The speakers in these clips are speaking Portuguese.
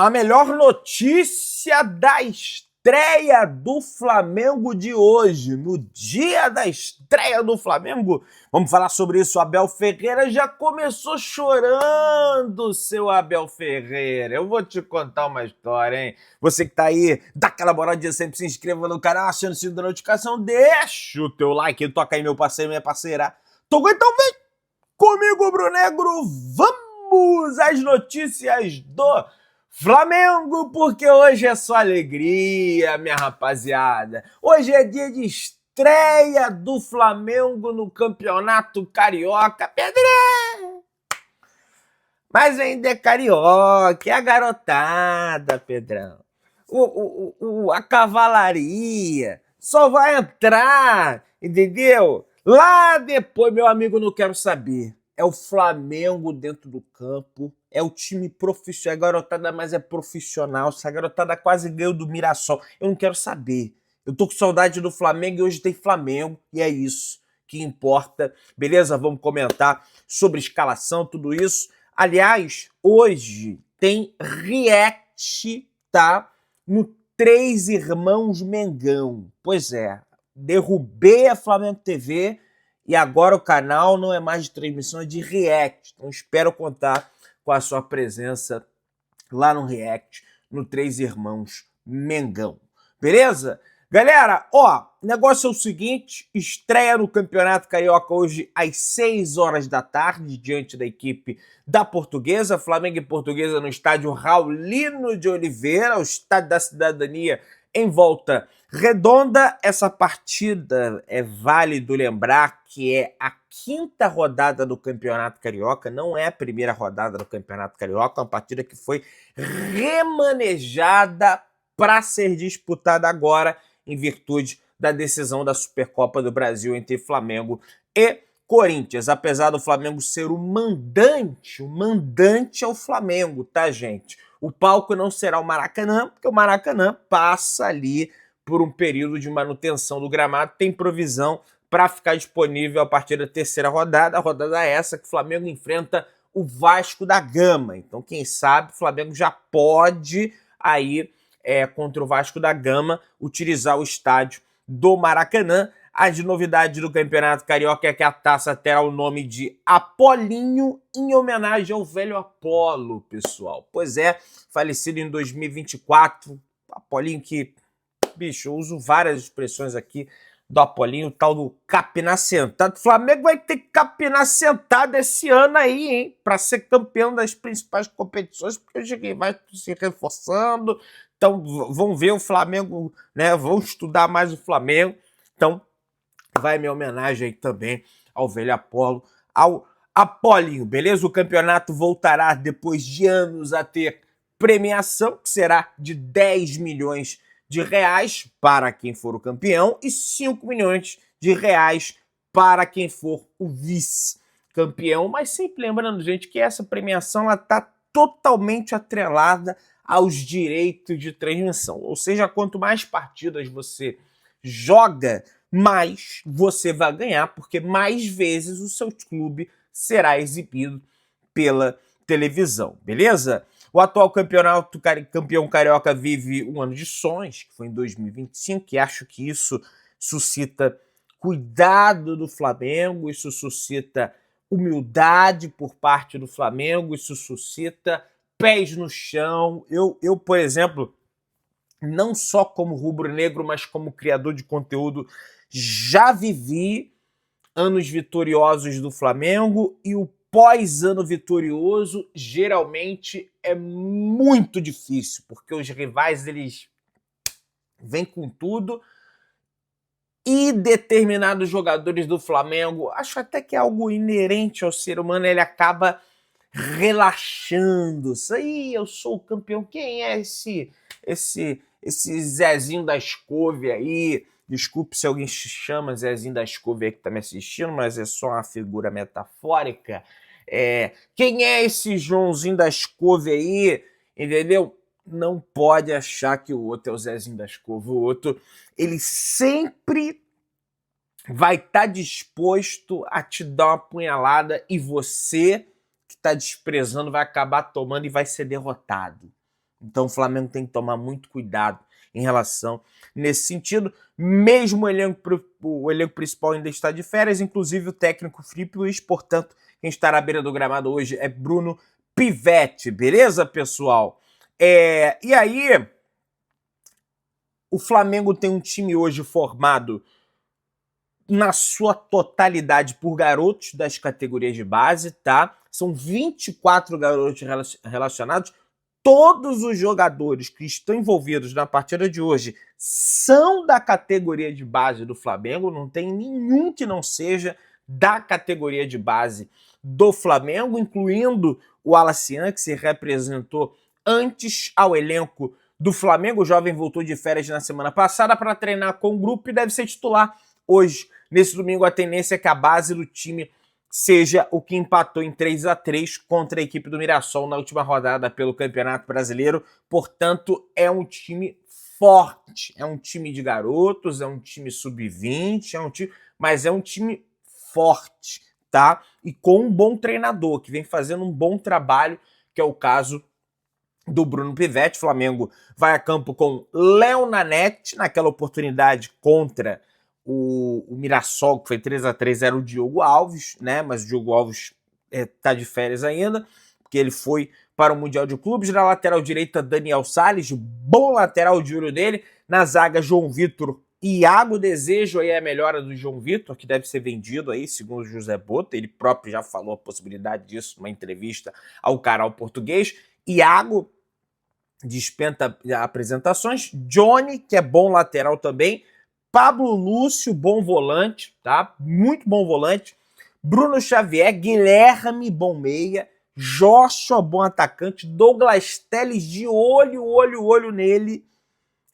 A melhor notícia da estreia do Flamengo de hoje, no dia da estreia do Flamengo, vamos falar sobre isso. O Abel Ferreira já começou chorando, seu Abel Ferreira. Eu vou te contar uma história, hein? Você que tá aí, dá aquela moradinha, sempre se inscreva no canal, aciona o sininho da notificação, deixa o teu like, toca aí meu parceiro, minha parceira. Então vem comigo, Brunegro, vamos às notícias do Flamengo, porque hoje é só alegria, minha rapaziada. Hoje é dia de estreia do Flamengo no Campeonato Carioca. Pedrão! Mas ainda é carioca, é a garotada, Pedrão. A cavalaria só vai entrar, entendeu? Lá depois, meu amigo, não quero saber. É o Flamengo dentro do campo, é o time profissional, a garotada mais é profissional, essa garotada quase ganhou do Mirassol. Eu não quero saber. Eu tô com saudade do Flamengo e hoje tem Flamengo, e é isso que importa. Beleza? Vamos comentar sobre escalação, tudo isso. Aliás, hoje tem react, tá? No Três Irmãos Mengão. Pois é, derrubei a Flamengo TV e agora o canal não é mais de transmissão, é de react. Então espero contar com a sua presença lá no react, no Três Irmãos Mengão. Beleza? Galera, ó, o negócio é o seguinte, estreia no Campeonato Carioca hoje às 6 horas da tarde, diante da equipe da Portuguesa, Flamengo e Portuguesa no estádio Raulino de Oliveira, o estádio da Cidadania em Volta Redonda. Essa partida, é válido lembrar que é a 5ª rodada do Campeonato Carioca, não é a primeira rodada do Campeonato Carioca, é uma partida que foi remanejada para ser disputada agora em virtude da decisão da Supercopa do Brasil entre Flamengo e Corinthians. Apesar do Flamengo ser o mandante é o Flamengo, tá, gente? O palco não será o Maracanã, porque o Maracanã passa ali por um período de manutenção do gramado, tem provisão para ficar disponível a partir da 3ª rodada, a rodada essa que o Flamengo enfrenta o Vasco da Gama. Então, quem sabe, o Flamengo já pode aí contra o Vasco da Gama, utilizar o estádio do Maracanã. A novidade do Campeonato Carioca é que a taça terá o nome de Apolinho, em homenagem ao velho Apolo, pessoal. Pois é, falecido em 2024, Apolinho que, bicho, eu uso várias expressões aqui do Apolinho, o tal do capinar sentado. O Flamengo vai ter que capinar sentado esse ano aí, hein, para ser campeão das principais competições, porque os rivais estão se reforçando. Então, vão ver o Flamengo, né? Vão estudar mais o Flamengo. Então, vai minha homenagem aí também ao velho Apolo, ao Apolinho, beleza? O campeonato voltará depois de anos a ter premiação, que será de 10 milhões de reais para quem for o campeão e 5 milhões de reais para quem for o vice-campeão. Mas sempre lembrando, gente, que essa premiação está totalmente atrelada aos direitos de transmissão. Ou seja, quanto mais partidas você joga, mais você vai ganhar, porque mais vezes o seu clube será exibido pela televisão, beleza? O atual campeão carioca vive um ano de sonhos, que foi em 2025, e acho que isso suscita cuidado do Flamengo, isso suscita humildade por parte do Flamengo, isso suscita pés no chão. Eu, por exemplo, não só como rubro-negro, mas como criador de conteúdo, já vivi anos vitoriosos do Flamengo e o pós-ano vitorioso geralmente é muito difícil, porque os rivais eles vêm com tudo e determinados jogadores do Flamengo, acho até que é algo inerente ao ser humano, ele acaba relaxando. Isso aí, eu sou o campeão. Quem é esse Zezinho da Escove aí? Desculpe se alguém se chama Zezinho da Escove aí que tá me assistindo, mas é só uma figura metafórica. Quem é esse Joãozinho da Escove aí? Entendeu? Não pode achar que o outro é o Zezinho da Escova. O outro, ele sempre vai estar disposto a te dar uma punhalada e você que está desprezando vai acabar tomando e vai ser derrotado. Então o Flamengo tem que tomar muito cuidado em relação nesse sentido. Mesmo o elenco principal ainda está de férias, inclusive o técnico Filipe Luiz, portanto, quem estará à beira do gramado hoje é Bruno Pivetti, beleza, pessoal? E aí, o Flamengo tem um time hoje formado na sua totalidade por garotos das categorias de base, tá? São 24 garotos relacionados. Todos os jogadores que estão envolvidos na partida de hoje são da categoria de base do Flamengo, não tem nenhum que não seja da categoria de base do Flamengo, incluindo o Alacian, que se representou antes ao elenco do Flamengo. O jovem voltou de férias na semana passada para treinar com o grupo e deve ser titular hoje. Nesse domingo, a tendência é que a base do time seja o que empatou em 3-3 contra a equipe do Mirassol na última rodada pelo Campeonato Brasileiro. Portanto, é um time forte, é um time de garotos, é um time sub-20, mas é um time forte, tá? E com um bom treinador, que vem fazendo um bom trabalho, que é o caso do Bruno Pivetti. O Flamengo vai a campo com Léo Nanete, naquela oportunidade contra o Mirassol, que foi 3-3, era o Diogo Alves, né? Mas o Diogo Alves tá de férias ainda, porque ele foi para o Mundial de Clubes. Na lateral direita, Daniel Salles, bom lateral de olho dele. Na zaga, João Vitor e Iago. Desejo aí a melhora do João Vitor, que deve ser vendido aí, segundo o José Bota. Ele próprio já falou a possibilidade disso numa entrevista ao canal português. Iago dispensa apresentações. Johnny, que é bom lateral também. Pablo Lúcio, bom volante, tá? Muito bom volante. Bruno Xavier, Guilherme, bom meia. Joshua, bom atacante. Douglas Telles, de olho nele.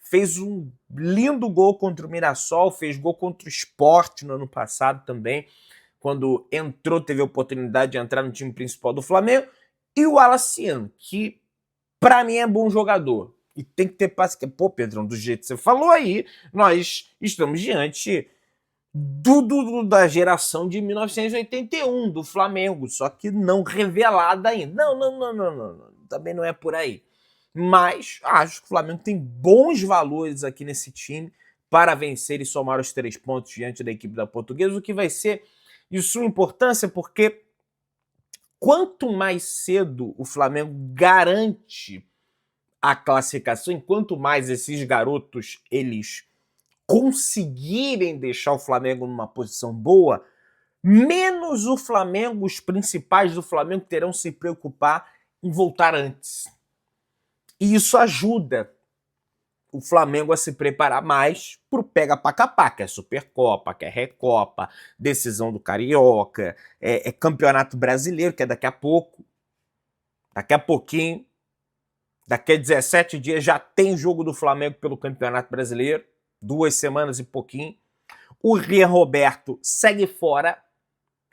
Fez um lindo gol contra o Mirassol, fez gol contra o Sport no ano passado também. Quando entrou, teve a oportunidade de entrar no time principal do Flamengo. E o Alaciano, que para mim é bom jogador. E tem que ter paciência. Pô, Pedrão, do jeito que você falou aí, nós estamos diante da geração de 1981, do Flamengo, só que não revelada ainda. Não. Também não é por aí. Mas acho que o Flamengo tem bons valores aqui nesse time para vencer e somar os 3 pontos diante da equipe da Portuguesa, o que vai ser de sua importância, porque quanto mais cedo o Flamengo garante a classificação, enquanto mais esses garotos eles conseguirem deixar o Flamengo numa posição boa, menos o Flamengo, os principais do Flamengo terão se preocupar em voltar antes. E isso ajuda o Flamengo a se preparar mais pro pega pra capá, que é Supercopa, que é Recopa, decisão do Carioca, é Campeonato Brasileiro, que é daqui a pouco, daqui a pouquinho, daqui a 17 dias já tem jogo do Flamengo pelo Campeonato Brasileiro, 2 semanas e pouquinho. O Rian Roberto segue fora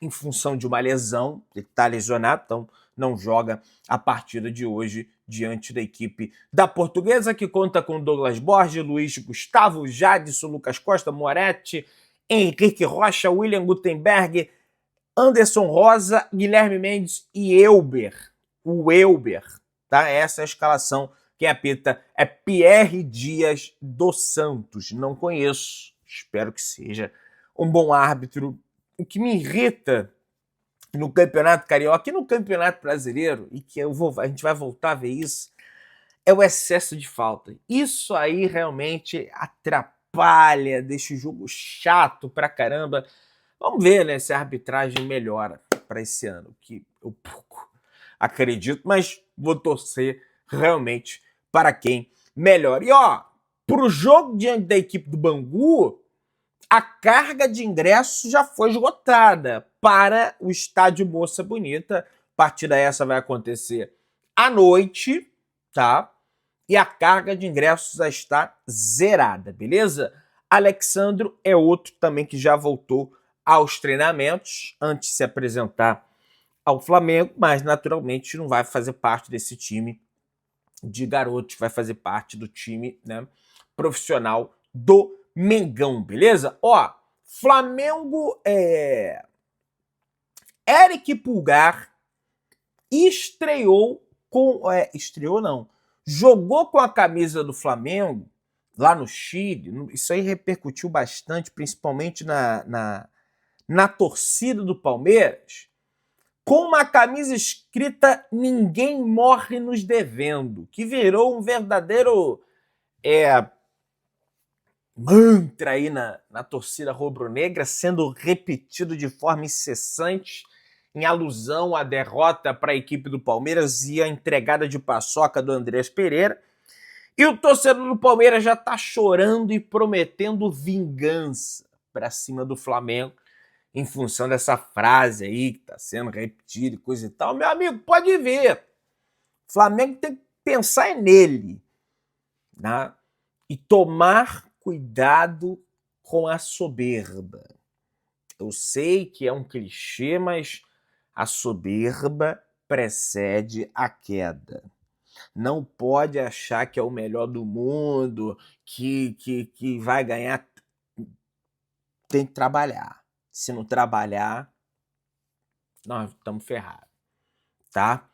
em função de uma lesão, ele está lesionado, então não joga a partida de hoje diante da equipe da Portuguesa, que conta com Douglas Borges, Luiz Gustavo, Jadson, Lucas Costa, Moretti, Henrique Rocha, William Gutenberg, Anderson Rosa, Guilherme Mendes e Elber. O Elber, tá? Essa é a escalação. Quem apita é Pierre Dias dos Santos. Não conheço, espero que seja um bom árbitro. O que me irrita no Campeonato Carioca e no Campeonato Brasileiro, e que a gente vai voltar a ver isso, é o excesso de falta. Isso aí realmente atrapalha, deixa o jogo chato pra caramba. Vamos ver, né, se a arbitragem melhora para esse ano, que eu pouco acredito, mas vou torcer realmente para quem melhora. E ó, pro jogo diante da equipe do Bangu, a carga de ingressos já foi esgotada para o estádio Moça Bonita. Partida essa vai acontecer à noite, tá? E a carga de ingressos já está zerada, beleza? Alexandro é outro também que já voltou aos treinamentos antes de se apresentar ao Flamengo, mas naturalmente não vai fazer parte desse time de garotos, vai fazer parte do time, né, profissional do Mengão, beleza? Ó, Flamengo Eric Pulgar estreou com... estreou não. jogou com a camisa do Flamengo lá no Chile. Isso aí repercutiu bastante, principalmente na torcida do Palmeiras, com uma camisa escrita "Ninguém morre nos devendo", que virou um verdadeiro mantra aí na torcida rubro-negra, sendo repetido de forma incessante, em alusão à derrota para a equipe do Palmeiras e à entregada de paçoca do Andrés Pereira. E o torcedor do Palmeiras já está chorando e prometendo vingança para cima do Flamengo, em função dessa frase aí que está sendo repetida e coisa e tal. Meu amigo, pode ver. O Flamengo tem que pensar nele, né? E tomar cuidado com a soberba. Eu sei que é um clichê, mas a soberba precede a queda. Não pode achar que é o melhor do mundo, que vai ganhar. Tem que trabalhar. Se não trabalhar, nós estamos ferrados, tá?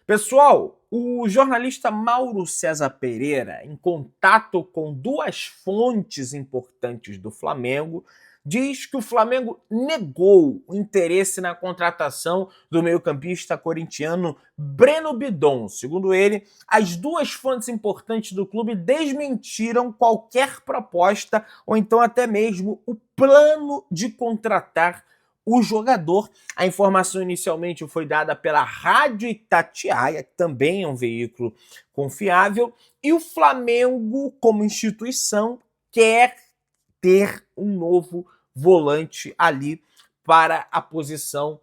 Pessoal, o jornalista Mauro César Pereira, em contato com duas fontes importantes do Flamengo, diz que o Flamengo negou o interesse na contratação do meio-campista corintiano Breno Bidon. Segundo ele, as duas fontes importantes do clube desmentiram qualquer proposta ou então até mesmo o plano de contratar o jogador. A informação inicialmente foi dada pela Rádio Itatiaia, que também é um veículo confiável, e o Flamengo, como instituição, quer ter um novo volante ali para a posição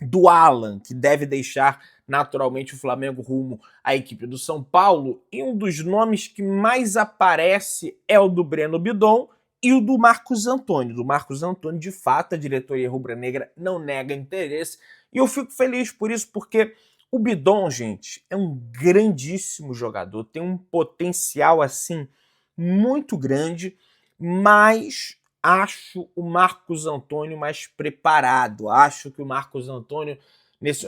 do Alan, que deve deixar naturalmente o Flamengo rumo à equipe do São Paulo, e um dos nomes que mais aparece é o do Breno Bidon e o do Marcos Antônio. Do Marcos Antônio, de fato, a diretoria rubro-negra não nega interesse, e eu fico feliz por isso, porque o Bidon, gente, é um grandíssimo jogador, tem um potencial, assim, muito grande, mas acho o Marcos Antônio mais preparado. Acho que o Marcos Antônio,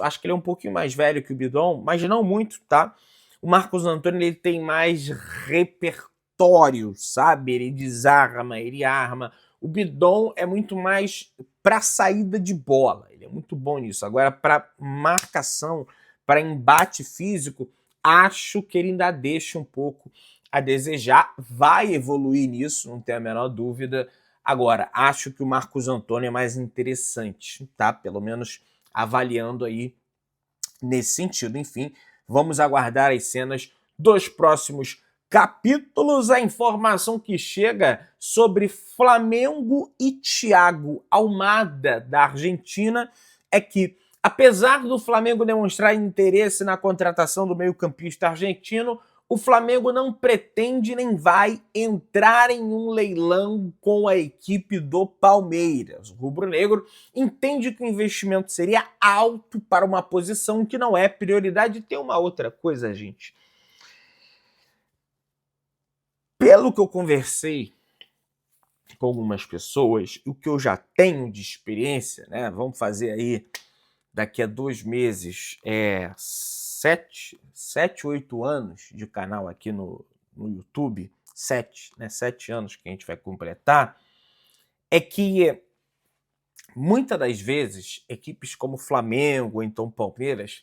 acho que ele é um pouquinho mais velho que o Bidon, mas não muito, tá? O Marcos Antônio, ele tem mais repertório, sabe? Ele desarma, ele arma. O Bidon é muito mais para saída de bola. Ele é muito bom nisso. Agora, para marcação, para embate físico, acho que ele ainda deixa um pouco a desejar. Vai evoluir nisso, não tenho a menor dúvida. Agora, acho que o Marcos Antônio é mais interessante, tá? Pelo menos avaliando aí nesse sentido. Enfim, vamos aguardar as cenas dos próximos capítulos. A informação que chega sobre Flamengo e Thiago Almada, da Argentina, é que, apesar do Flamengo demonstrar interesse na contratação do meio-campista argentino, o Flamengo não pretende nem vai entrar em um leilão com a equipe do Palmeiras. O rubro-negro entende que o investimento seria alto para uma posição que não é prioridade. E tem uma outra coisa, gente. Pelo que eu conversei com algumas pessoas, o que eu já tenho de experiência, né? Vamos fazer aí, daqui a 2 meses, 7, 8 anos de canal aqui no YouTube, 7 anos que a gente vai completar, é que muitas das vezes equipes como Flamengo ou então Palmeiras,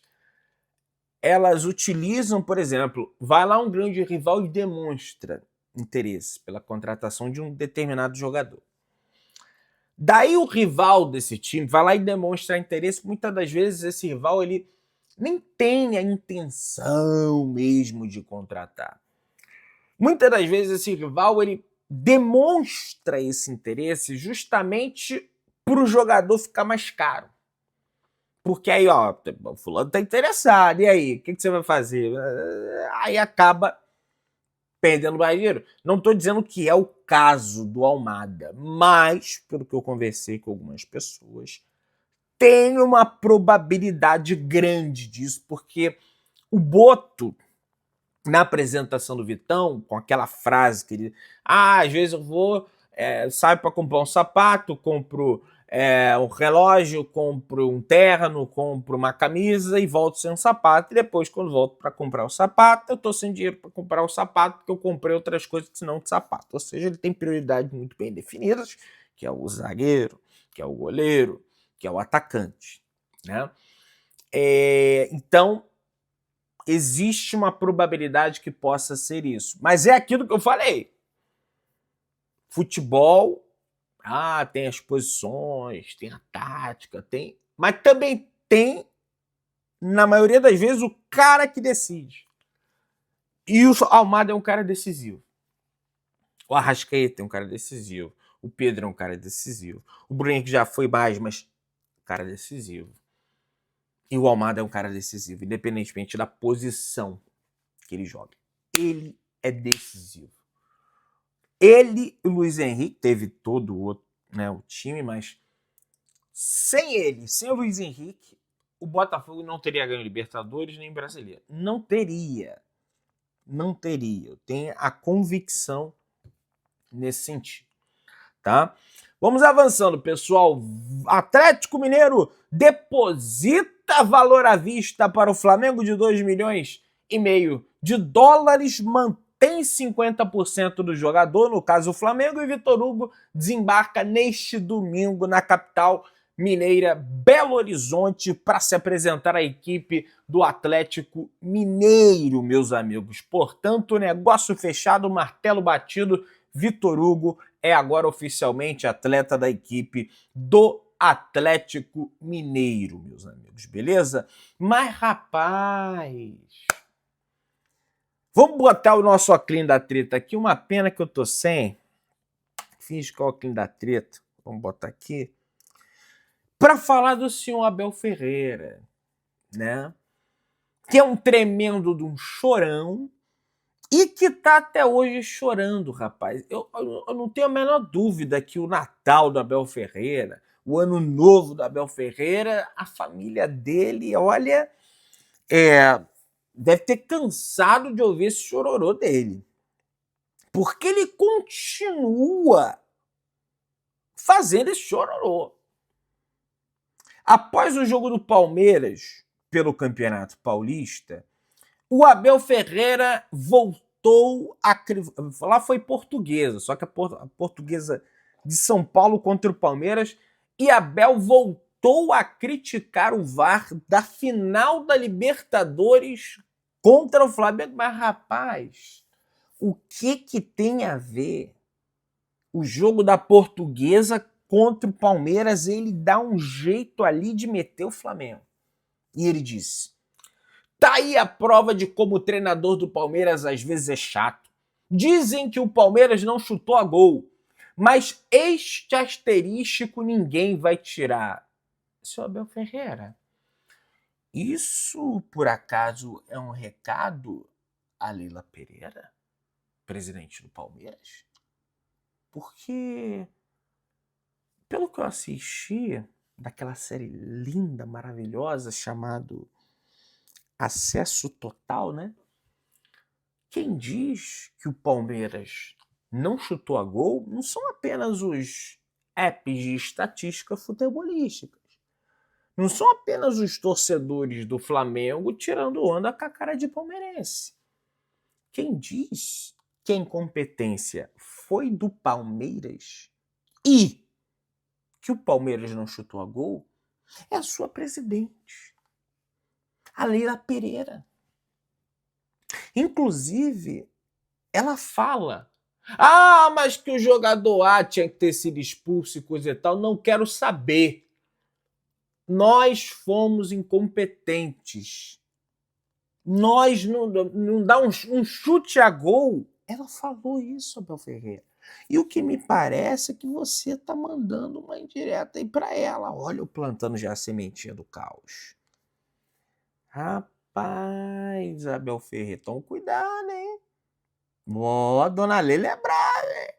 elas utilizam, por exemplo, vai lá um grande rival e demonstra interesse pela contratação de um determinado jogador. Daí o rival desse time vai lá e demonstra interesse. Muitas das vezes esse rival ele nem tem a intenção mesmo de contratar. Muitas das vezes esse rival ele demonstra esse interesse justamente para o jogador ficar mais caro. Porque aí, ó, o fulano tá interessado, e aí, o que você vai fazer? Aí acaba perdendo mais dinheiro. Não estou dizendo que é o caso do Almada, mas, pelo que eu conversei com algumas pessoas, tem uma probabilidade grande disso, porque o Boto, na apresentação do Vitão, com aquela frase que ele... às vezes eu vou, saio para comprar um sapato, compro um relógio, compro um terno, compro uma camisa e volto sem um sapato. E depois, quando volto para comprar o sapato, eu estou sem dinheiro para comprar o sapato, porque eu comprei outras coisas que não de sapato. Ou seja, ele tem prioridades muito bem definidas, que é o zagueiro, que é o goleiro, que é o atacante, né? Então, existe uma probabilidade que possa ser isso. Mas é aquilo que eu falei. Futebol, tem as posições, tem a tática, mas também tem, na maioria das vezes, o cara que decide. E o Almada é um cara decisivo. O Arrascaeta é um cara decisivo. O Pedro é um cara decisivo. O Bruno que já foi mais, mas cara decisivo. E o Almada é um cara decisivo, independentemente da posição que ele joga. Ele é decisivo. Ele e o Luiz Henrique, teve todo o time, mas sem o Luiz Henrique, o Botafogo não teria ganho Libertadores nem Brasileiro. Não teria. Eu tenho a convicção nesse sentido, tá? Vamos avançando, pessoal. Atlético Mineiro deposita valor à vista para o Flamengo de 2,5 milhões de dólares, mantém 50% do jogador, no caso o Flamengo, e Vitor Hugo desembarca neste domingo na capital mineira, Belo Horizonte, para se apresentar à equipe do Atlético Mineiro, meus amigos. Portanto, negócio fechado, martelo batido, Vitor Hugo é agora oficialmente atleta da equipe do Atlético Mineiro, meus amigos, beleza? Mas, rapaz, vamos botar o nosso óculos da treta aqui. Uma pena que eu tô sem. Finge que é o óculos da treta. Vamos botar aqui. Para falar do senhor Abel Ferreira, né? Que é um tremendo de um chorão e que tá até hoje chorando, rapaz. Eu não tenho a menor dúvida que o Natal do Abel Ferreira, o Ano Novo do Abel Ferreira, a família dele, olha, deve ter cansado de ouvir esse chororô dele. Porque ele continua fazendo esse chororô. Após o jogo do Palmeiras pelo Campeonato Paulista, o Abel Ferreira voltou a... Lá foi Portuguesa, só que a Portuguesa de São Paulo contra o Palmeiras, e Abel voltou a criticar o VAR da final da Libertadores contra o Flamengo. Mas, rapaz, o que tem a ver o jogo da Portuguesa contra o Palmeiras? Ele dá um jeito ali de meter o Flamengo. E ele disse: tá aí a prova de como o treinador do Palmeiras às vezes é chato. Dizem que o Palmeiras não chutou a gol, mas este asterístico ninguém vai tirar. Seu Abel Ferreira, isso por acaso é um recado a Leila Pereira, presidente do Palmeiras? Porque, pelo que eu assisti daquela série linda, maravilhosa, chamado Acesso Total, né? Quem diz que o Palmeiras não chutou a gol não são apenas os apps de estatística futebolística. Não são apenas os torcedores do Flamengo tirando onda com a cara de palmeirense. Quem diz que a incompetência foi do Palmeiras e que o Palmeiras não chutou a gol é a sua presidente, a Leila Pereira. Inclusive, ela fala: mas que o jogador A tinha que ter sido expulso e coisa e tal. Não quero saber. Nós fomos incompetentes. Nós não dá um chute a gol. Ela falou isso, Abel Ferreira. E o que me parece é que você está mandando uma indireta aí para ela. Olha, eu plantando já a sementinha do caos. Rapaz, Abel Ferreira, toma cuidado, hein? A dona Leila é brava, hein?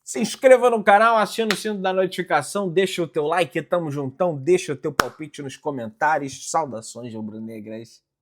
Se inscreva no canal, acione o sino da notificação, deixa o teu like, tamo juntão, deixa o teu palpite nos comentários. Saudações rubro-negras.